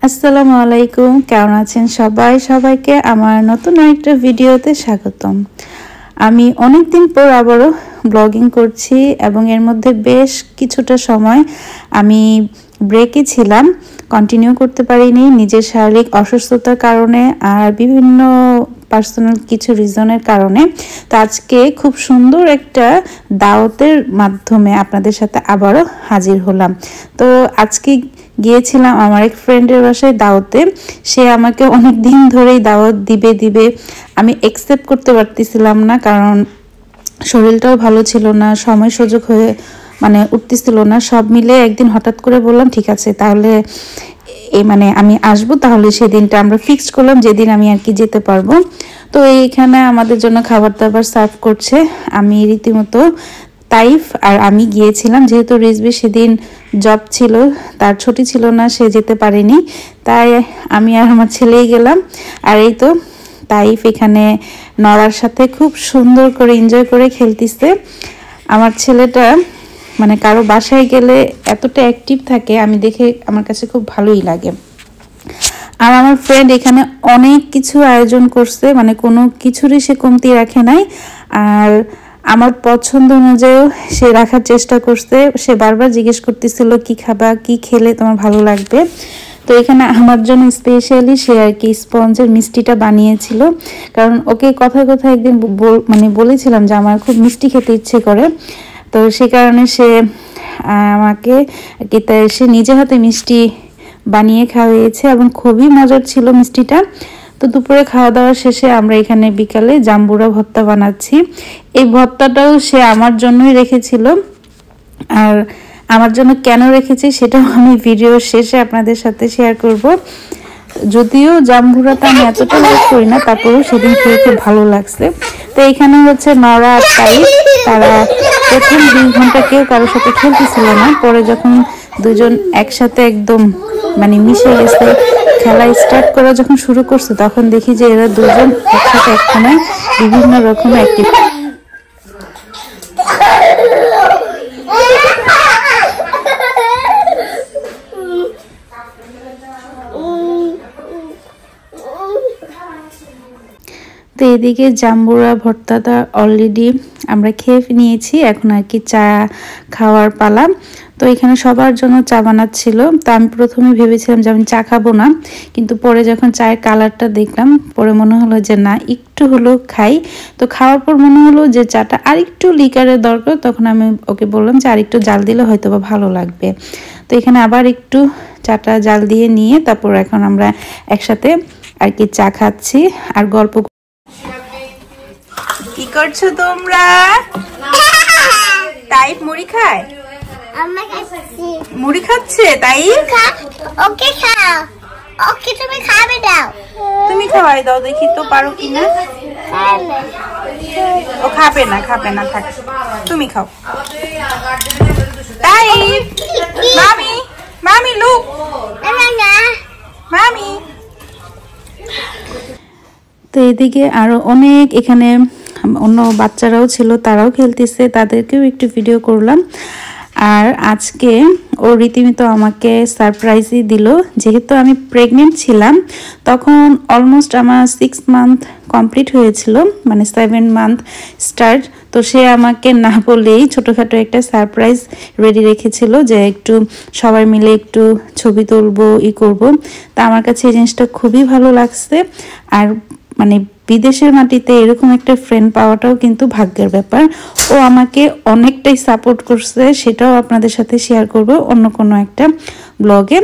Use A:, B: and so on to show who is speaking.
A: আসসালামু আলাইকুম, কেমন আছেন সবাই? সবাইকে আমার নতুন আরেকটা ভিডিওতে স্বাগতম। আমি অনেক দিন পর আবারও ব্লগিং করছি এবং এর মধ্যে বেশ কিছুটা সময় আমি ব্রেকে ছিলাম, কন্টিনিউ করতে পারিনি নিজের শারীরিক অসুস্থতার কারণে আর বিভিন্ন পার্সোনাল কিছু রিজনের কারণে। তো আজকে খুব সুন্দর একটা দাওয়াতের মাধ্যমে আপনাদের সাথে আবারও হাজির হলাম। তো আজকে গিয়েছিলাম আমার এক ফ্রেন্ডের বাসায় দাওয়াতে। সে আমাকে অনেক দিন ধরেই দাওয়াত দিবে আমি একসেপ্ট করতে পারতেছিলাম না, কারণ শরীরটাও ভালো ছিল না, সময় সুযোগ হয়ে উঠতেছিল না। সব মিলে একদিন হঠাৎ করে বললাম ঠিক আছে তাহলে আমি আসবো। তাহলে সেদিনটা আমরা ফিক্সড করলাম যেদিন আমি আর কি যেতে পারবো। তো এইখানে আমাদের জন্য খাবার দাবার সার্ভ করছে। আমি রীতিমতো তাইফ আর আমি গিয়েছিলাম, যেহেতু রিজভি সেদিন জব ছিল, তার ছুটি ছিল না, সে যেতে পারেনি, তাই আমি আর আমার ছেলেই গেলাম। আর এই তো তাইফ এখানে নরার সাথে খুব সুন্দর করে এনজয় করে খেলতেছে। আমার ছেলেটা কারো বাসায় গেলে এতটা অ্যাক্টিভ থাকে, আমি দেখে আমার কাছে খুব ভালোই লাগে। আর আমার ফ্রেন্ড এখানে অনেক কিছু আয়োজন করছে, কোনো কিছুরই সে কমতি রাখে নাই। আর আমার পছন্দ অনুযায়ী সে রাখার চেষ্টা করছে। সে বারবার জিজ্ঞেস করতেছিল কি খাবা, কি খেলে তোমার ভালো লাগবে। তো এখানে আমার জন্য স্পেশালি সে আর কি স্পঞ্জের মিষ্টিটা বানিয়েছিল, কারণ ওকে কথায় একদিন বলেছিলাম যে আমার খুব মিষ্টি খেতে ইচ্ছে করে। তো সে কারণে সে আমাকে সে নিজে হাতে মিষ্টি বানিয়ে খাওয়িয়েছে এবং খুবই মজার ছিল মিষ্টিটা। তো দুপুরে খাওয়া দাওয়া শেষে আমরা এখানে বিকালে জাম্বুরা ভর্তা বানাচ্ছি। এই ভর্তাটাও সে আমার জন্যই রেখেছিল, আর আমার জন্য কেন রেখেছি সেটাও আমি ভিডিও শেষে আপনাদের সাথে শেয়ার করব। যদিও জাম্বুরাটা আমি এতটা লাইক করি না, তারপরেও সেদিন খেয়ে খুব ভালো লাগছে। তো এখানে হচ্ছে নরা আর তাইফ, তারা প্রথম 2 ঘন্টা কেউ কারোর সাথে খেলতেছিল না, পরে যখন দুজন একসাথে একদম মিশে গেছে, খেলা স্টার্ট করা যখন শুরু করছে, তখন দেখি যে এরা দুজন একসাথে একখানে বিভিন্ন রকম অ্যাক্টিভিটি। তো এদিকে জাম্বুরা ভর্তাটা অলরেডি আমরা খেয়ে নিয়েছি, এখন আর কি চা খাওয়ার পালা। তো এখানে সবার জন্য চা বানাচ্ছিল। তো আমি প্রথমে ভেবেছিলাম যে আমি চা খাবো না, কিন্তু পরে যখন চায়ের কালারটা দেখলাম, পরে মনে হলো যে না, একটু হলেও খাই। তো খাওয়ার পর মনে হলো যে চাটা আর একটু লিকারের দরকার, তখন আমি ওকে বললাম যে আর একটু জাল দিলে হয়তো বা ভালো লাগবে। তো এখানে আবার একটু চাটা জাল দিয়ে নিয়ে তারপর এখন আমরা একসাথে আর কি চা খাচ্ছি আর গল্প। কি করছো তোমরা? তাইফ মুড়ি খায়, মুড়ি খাচ্ছে। তাই
B: ওকে খাও, ওকে তুমি খাবে দাও,
A: তুমি খাওয়াই দাও দেখি তো পারো কিনা। ও খাবে না থাক, তুমি খাও। তাইফ মামি, মামি লুক, মামি। তো এদিকে আরো অনেক এখানে অন্য বাচ্চারাও ছিল, তারাও খেলতেছে, তাদেরকেও একটু ভিডিও করলাম। আর আজকে ও রীতিমতো আমাকে সারপ্রাইজই দিল। যেহেতু আমি প্রেগনেন্ট ছিলাম, তখন অলমোস্ট আমার 6 মান্থ কমপ্লিট হয়েছিল, 7 মান্থ স্টার্ট। তো সে আমাকে না বলেই ছোটোখাটো একটা সারপ্রাইজ রেডি রেখেছিল, যে একটু সবাই মিলে একটু ছবি তুলবো, করবো। তা আমার কাছে এই জিনিসটা খুবই ভালো লাগছে। আর বিদেশের মাটিতে এরকম একটা ফ্রেন্ড পাওয়াটাও কিন্তু ভাগ্যের ব্যাপার। ও আমাকে অনেকটাই সাপোর্ট করছে, সেটাও আপনাদের সাথে শেয়ার করব অন্য কোনো একটা ব্লগে।